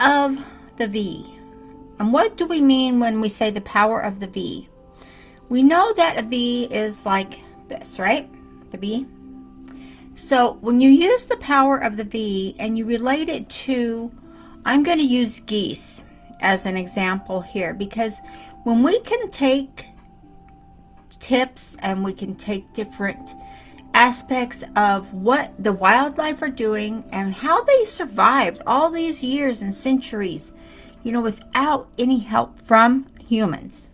of the V. And what do we mean when we say the power of the V? We know that a V is like this, right? The V. So when you use the power of the V and you relate it to, I'm going to use geese as an example here, because when we can take tips and we can take different aspects of what the wildlife are doing and how they survived all these years and centuries, without any help from humans.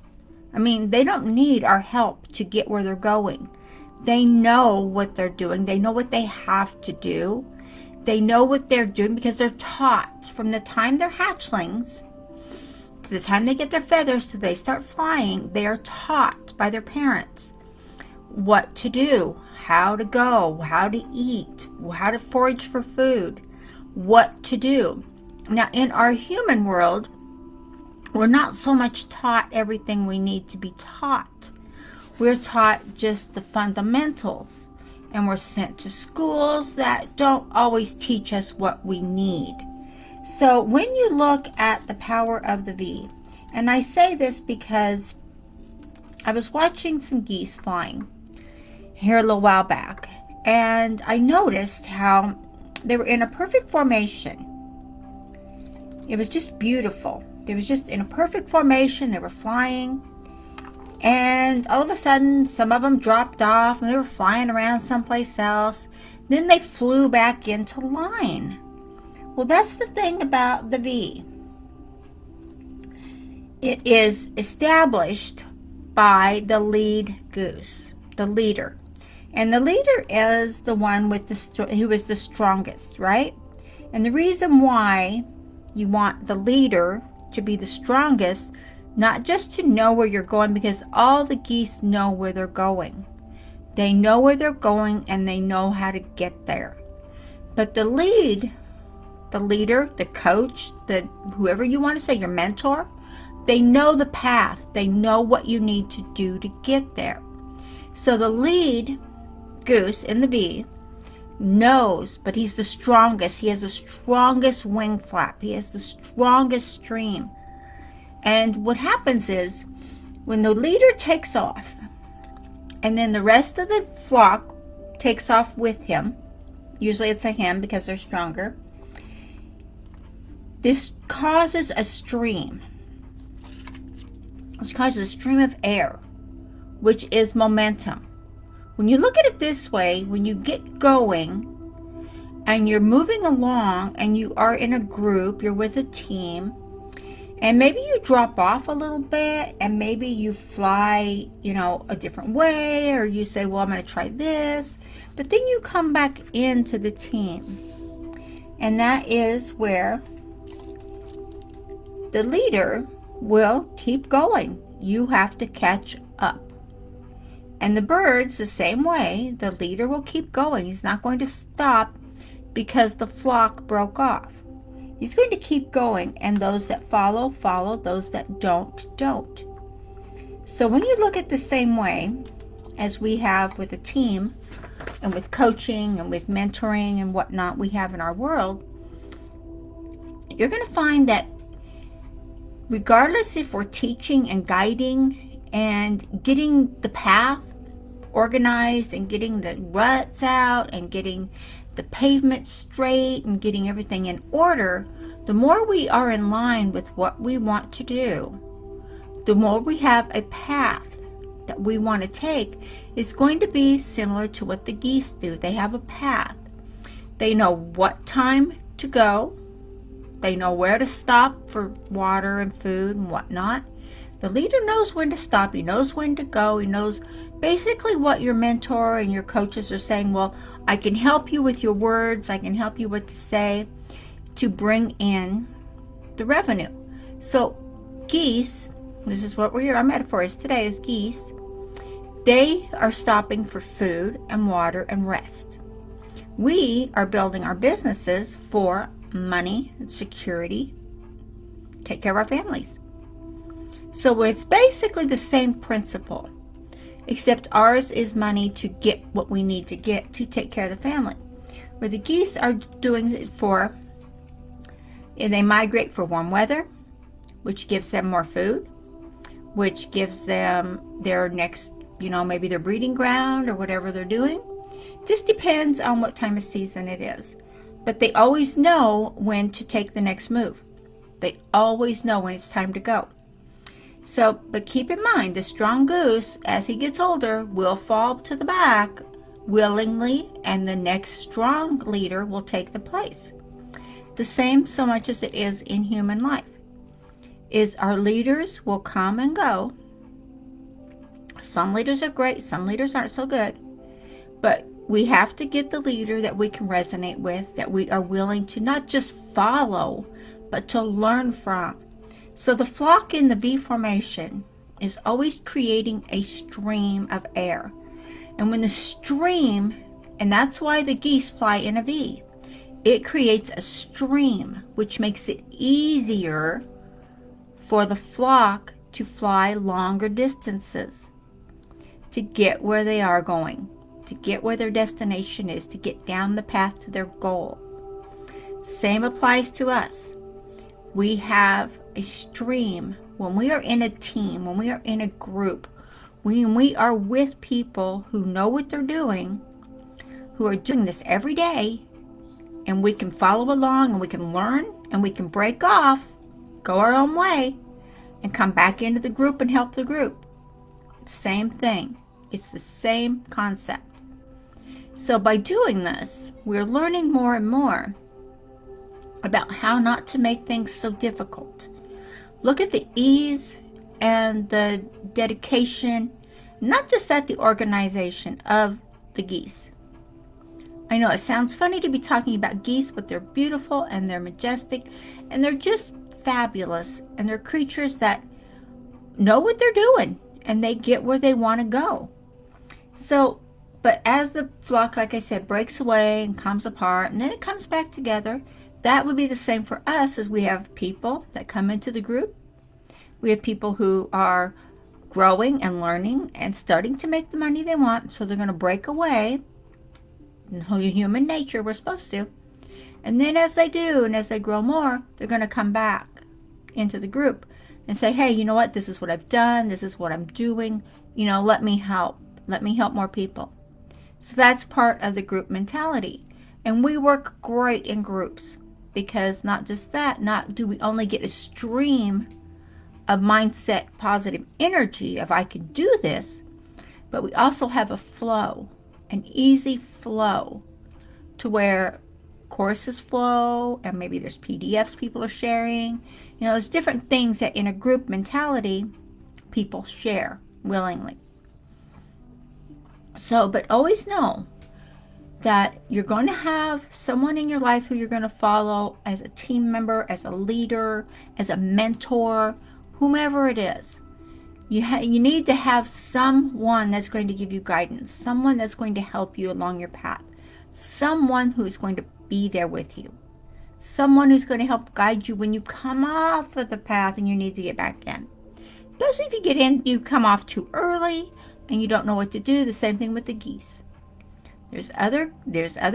I mean, they don't need our help to get where they're going. They know what they're doing. They know what they have to do. They know what they're doing because they're taught from the time they're hatchlings to the time they get their feathers till they start flying. They are taught by their parents what to do, how to go, how to eat, how to forage for food, what to do. Now, in our human world, we're not so much taught everything we need to be taught. We're taught just the fundamentals, and we're sent to schools that don't always teach us what we need. So when you look at the power of the V, and I say this because I was watching some geese flying here a little while back, and I noticed how they were in a perfect formation. It was just beautiful. They was just in a perfect formation. They were flying, and all of a sudden some of them dropped off and they were flying around someplace else. Then they flew back into line. Well, that's the thing about the V. It is established by the lead goose, the leader. And the leader is the one with who is the strongest, right? And the reason why you want the leader to be the strongest, not just to know where you're going, because all the geese know where they're going. They know where they're going and they know how to get there. But the leader, the coach, whoever you want to say, your mentor, they know the path. They know what you need to do to get there. So the lead goose in the V knows, but he's the strongest. He has the strongest wing flap. He has the strongest stream. And what happens is, when the leader takes off, and then the rest of the flock takes off with him, usually it's a him because they're stronger, this causes a stream. Which causes a stream of air, which is momentum. When you look at it this way, when you get going and you're moving along and you are in a group, you're with a team, and maybe you drop off a little bit and maybe you fly, a different way, or you say, well, I'm going to try this, but then you come back into the team. And that is where the leader will keep going. You have to catch up. And the birds, the same way, the leader will keep going. He's not going to stop because the flock broke off. He's going to keep going, and those that follow, follow. Those that don't, don't. So when you look at the same way as we have with a team and with coaching and with mentoring and whatnot we have in our world, you're going to find that regardless if we're teaching and guiding and getting the path organized and getting the ruts out and getting the pavement straight and getting everything in order, the more we are in line with what we want to do, the more we have a path that we want to take, is going to be similar to what the geese do. They have a path. They know what time to go. They know where to stop for water and food and whatnot. The leader knows when to stop. He knows when to go. He knows basically what your mentor and your coaches are saying. Well, I can help you with your words. I can help you what to say to bring in the revenue. So geese, this is what our metaphor is today, is geese. They are stopping for food and water and rest. We are building our businesses for money and security, take care of our families. So it's basically the same principle, except ours is money to get what we need to get to take care of the family, where the geese are doing it for And they migrate for warm weather, which gives them more food, which gives them their next, maybe their breeding ground or whatever they're doing. Just depends on what time of season it is. But they always know when to take the next move. They always know when it's time to go. So, but keep in mind, the strong goose, as he gets older, will fall to the back willingly, and the next strong leader will take the place. The same so much as it is in human life. Is our leaders will come and go. Some leaders are great, some leaders aren't so good. But we have to get the leader that we can resonate with, that we are willing to not just follow, but to learn from. So the flock in the V formation is always creating a stream of air. And when the stream, and that's why the geese fly in a V, it creates a stream, which makes it easier for the flock to fly longer distances, to get where they are going, to get where their destination is, to get down the path to their goal. Same applies to us. We have a stream. When we are in a team, when we are in a group, when we are with people who know what they're doing, who are doing this every day, and we can follow along and we can learn and we can break off, go our own way, and come back into the group and help the group. Same thing. It's the same concept. So by doing this, we're learning more and more about how not to make things so difficult. Look at the ease and the dedication, not just that, the organization of the geese. I know it sounds funny to be talking about geese, but they're beautiful and they're majestic and they're just fabulous, and they're creatures that know what they're doing and they get where they want to go. So, but as the flock, like I said, breaks away and comes apart and then it comes back together, that would be the same for us. As we have people that come into the group. We have people who are growing and learning and starting to make the money they want, so they're going to break away. Human nature, we're supposed to. And then as they do and as they grow more, they're going to come back into the group and say, hey, you know what? This is what I've done. This is what I'm doing. Let me help. Let me help more people. So that's part of the group mentality. And we work great in groups, because not just that, not do we only get a stream of mindset, positive energy of I can do this, but we also have a flow, an easy flow, to where courses flow, and maybe there's PDFs people are sharing. There's different things that in a group mentality people share willingly. So, but always know that you're going to have someone in your life who you're going to follow as a team member, as a leader, as a mentor, whomever it is. You need to have someone that's going to give you guidance, someone that's going to help you along your path, someone who's going to be there with you, someone who's going to help guide you when you come off of the path and you need to get back in. Especially if you come off too early and you don't know what to do. The same thing with the geese. There's other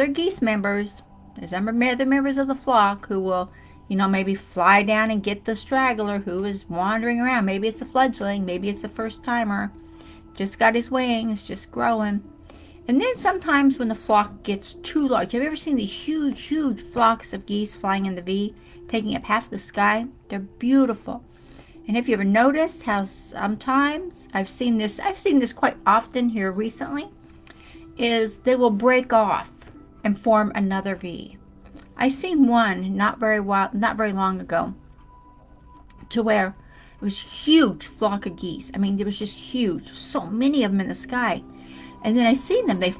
geese members. There's other members of the flock who will, maybe fly down and get the straggler who is wandering around. Maybe it's a fledgling. Maybe it's a first timer. Just got his wings, just growing. And then sometimes when the flock gets too large, have you ever seen these huge, huge flocks of geese flying in the V, taking up half the sky? They're beautiful. And have you ever noticed how sometimes, I've seen this quite often here recently, is they will break off and form another V. I seen one not very long ago, to where it was huge flock of geese. I mean, there was just huge, so many of them in the sky. And then I seen them, they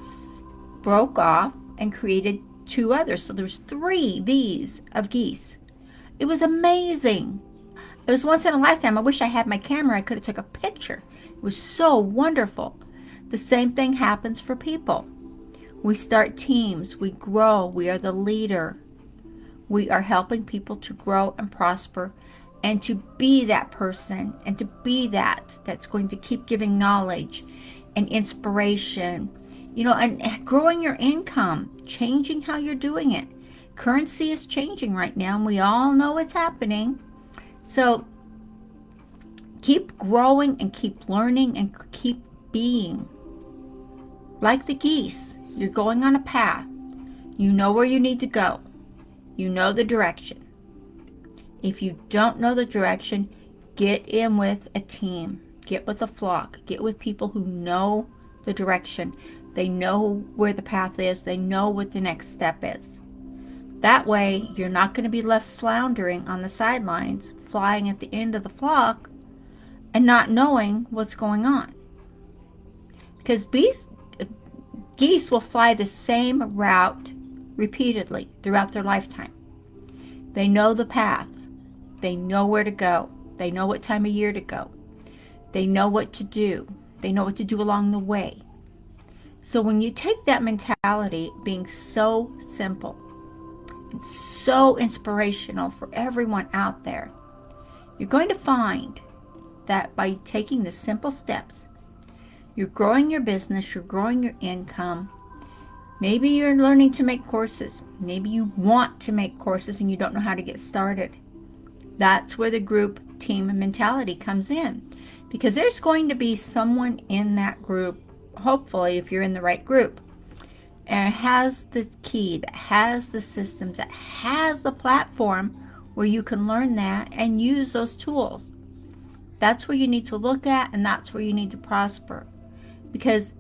broke off and created two others. So there's 3 V's of geese. It was amazing. It was once in a lifetime. I wish I had my camera. I could have took a picture. It was so wonderful. The same thing happens for people. We start teams. We grow. We are the leader. We are helping people to grow and prosper, and to be that person, and to be that's going to keep giving knowledge and inspiration, and growing your income, changing how you're doing it, currency is changing right now, and we all know what's happening. So keep growing and keep learning and keep being. Like the geese, you're going on a path. You know where you need to go. You know the direction. If you don't know the direction, get in with a team. Get with a flock. Get with people who know the direction. They know where the path is. They know what the next step is. That way, you're not going to be left floundering on the sidelines, flying at the end of the flock, and not knowing what's going on. Because geese will fly the same route repeatedly throughout their lifetime. They know the path. They know where to go. They know what time of year to go. They know what to do. They know what to do along the way. So when you take that mentality, being so simple and so inspirational for everyone out there, you're going to find that by taking the simple steps, you're growing your business, you're growing your income. Maybe you're learning to make courses. Maybe you want to make courses and you don't know how to get started. That's where the group team mentality comes in, because there's going to be someone in that group, hopefully if you're in the right group, and has the key, that has the systems, that has the platform where you can learn that and use those tools. That's where you need to look at, and that's where you need to prosper, because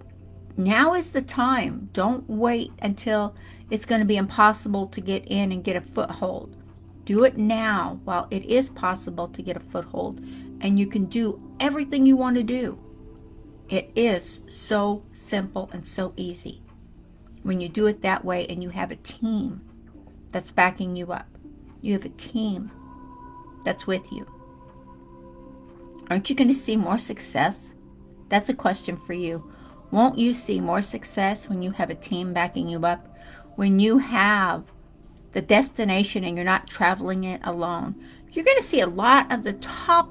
now is the time. Don't wait until it's going to be impossible to get in and get a foothold. Do it now while it is possible to get a foothold, and you can do everything you want to do. It is so simple and so easy when you do it that way, and you have a team that's backing you up. You have a team that's with you. Aren't you going to see more success? That's a question for you. Won't you see more success when you have a team backing you up? When you have the destination and you're not traveling it alone? You're going to see a lot of the top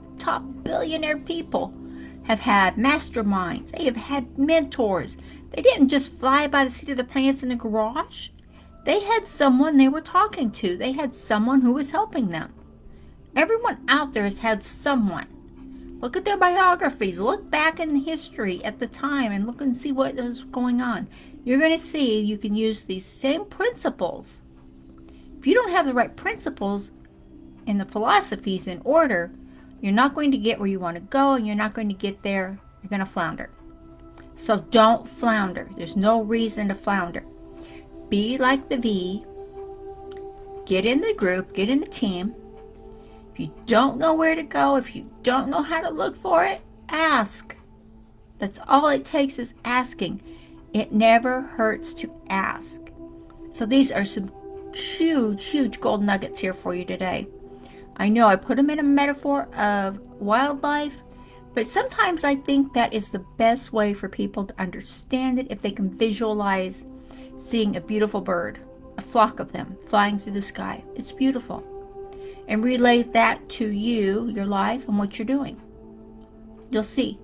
billionaire people have had masterminds. They have had mentors. They didn't just fly by the seat of their pants in the garage. They had someone they were talking to. They had someone who was helping them. Everyone out there has had someone. Look at their biographies. Look back in history at the time and look and see what was going on. You're going to see you can use these same principles. If you don't have the right principles and the philosophies in order, you're not going to get where you want to go, and you're not going to get there. You're going to flounder. So don't flounder. There's no reason to flounder. Be like the V. Get in the group. Get in the team. If you don't know where to go, if you don't know how to look for it, ask. That's all it takes, is asking. It never hurts to ask. So these are some huge gold nuggets here for you today. I know I put them in a metaphor of wildlife, but sometimes I think that is the best way for people to understand it, if they can visualize seeing a beautiful bird, a flock of them flying through the sky. It's beautiful. And relay that to you, your life, and what you're doing. You'll see.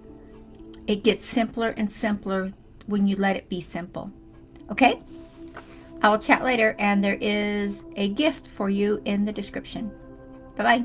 It gets simpler and simpler when you let it be simple. Okay? I will chat later, and there is a gift for you in the description. Bye-bye.